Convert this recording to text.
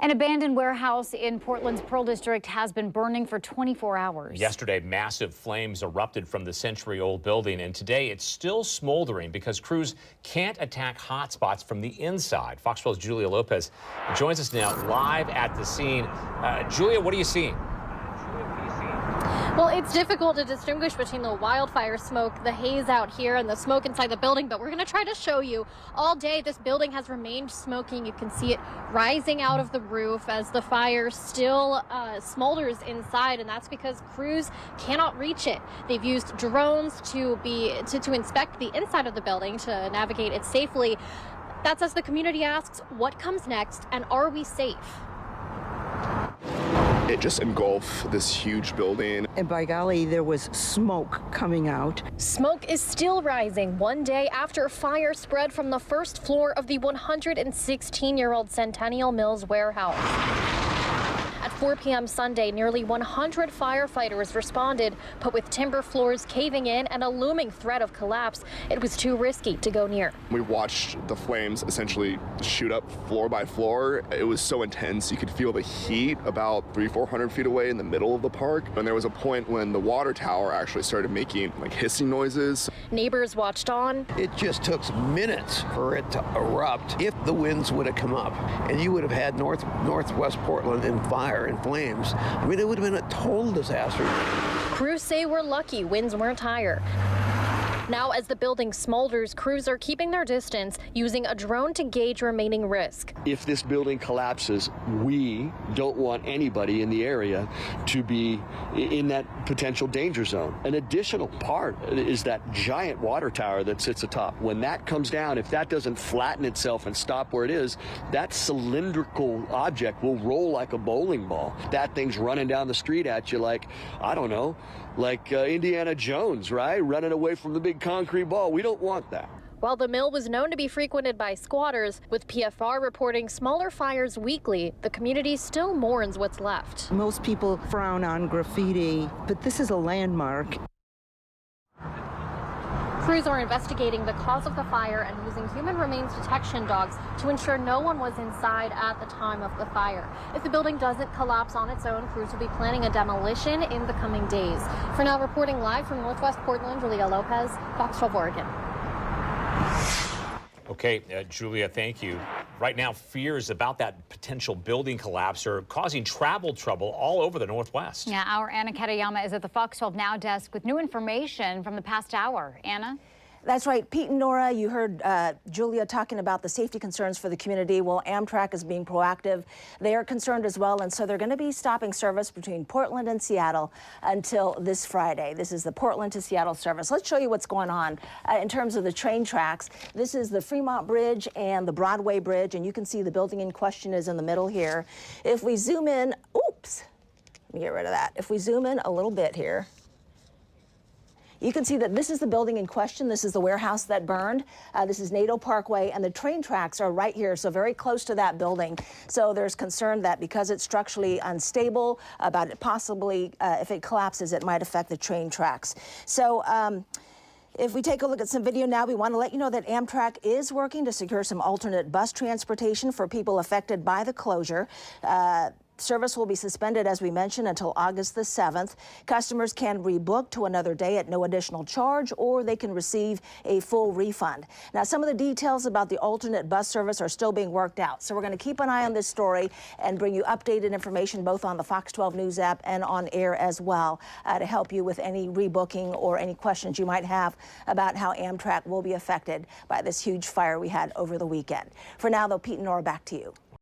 An abandoned warehouse in Portland's Pearl District has been burning for 24 hours. Yesterday, massive flames erupted from the century-old building, and today it's still smoldering because crews can't attack hotspots from the inside. Fox 12's Julia Lopez joins us now live at the scene. Julia, what are you seeing? Well, it's difficult to distinguish between the wildfire smoke, the haze out here, and the smoke inside the building, but we're going to try to show you. All day, this building has remained smoking. You can see it rising out of the roof as the fire still smolders inside, and that's because crews cannot reach it. They've used drones to inspect the inside of the building to navigate it safely. That's as the community asks, what comes next, and are we safe? It just engulfed this huge building. And by golly, there was smoke coming out. Smoke is still rising one day after fire spread from the first floor of the 116-year-old Centennial Mills warehouse. At 4 p.m. Sunday, nearly 100 firefighters responded, but with timber floors caving in and a looming threat of collapse, it was too risky to go near. We watched the flames essentially shoot up floor by floor. It was so intense, you could feel the heat about 300-400 feet away in the middle of the park. And there was a point when the water tower actually started making like hissing noises. Neighbors watched on. It just took minutes for it to erupt. If the winds would have come up and you would have had northwest Portland in fire and flames, I mean, it would have been a total disaster. Crews say we're lucky winds weren't higher. Now, as the building smolders, crews are keeping their distance, using a drone to gauge remaining risk. If this building collapses, we don't want anybody in the area to be in that potential danger zone. An additional part is that giant water tower that sits atop. When that comes down, if that doesn't flatten itself and stop where it is, that cylindrical object will roll like a bowling ball. That thing's running down the street at you like, I don't know, like Indiana Jones, right? Running away from the big concrete ball. We don't want that. While the mill was known to be frequented by squatters, with PFR reporting smaller fires weekly, the community still mourns what's left. Most people frown on graffiti, but this is a landmark. Crews are investigating the cause of the fire and using human remains detection dogs to ensure no one was inside at the time of the fire. If the building doesn't collapse on its own, crews will be planning a demolition in the coming days. For now, reporting live from Northwest Portland, Julia Lopez, Fox 12 Oregon. Okay, Julia, thank you. Right now, fears about that potential building collapse are causing travel trouble all over the Northwest. Yeah, our Anna Katayama is at the Fox 12 Now desk with new information from the past hour. Anna? That's right. Pete and Nora, you heard Julia talking about the safety concerns for the community. Well, Amtrak is being proactive. They are concerned as well, and so they're going to be stopping service between Portland and Seattle until this Friday. This is the Portland to Seattle service. Let's show you what's going on in terms of the train tracks. This is the Fremont Bridge and the Broadway Bridge, and you can see the building in question is in the middle here. If we zoom in, oops, let me get rid of that. If we zoom in a little bit here, you can see that this is the building in question. This is the warehouse that burned. This is Nadeau Parkway, and the train tracks are right here, so very close to that building. So there's concern that because it's structurally unstable, about it possibly, if it collapses, it might affect the train tracks. So if we take a look at some video now, we want to let you know that Amtrak is working to secure some alternate bus transportation for people affected by the closure. Service will be suspended, as we mentioned, until August the 7th. Customers can rebook to another day at no additional charge, or they can receive a full refund. Now, some of the details about the alternate bus service are still being worked out. So we're going to keep an eye on this story and bring you updated information both on the Fox 12 News app and on air as well to help you with any rebooking or any questions you might have about how Amtrak will be affected by this huge fire we had over the weekend. For now, though, Pete and Nora, back to you.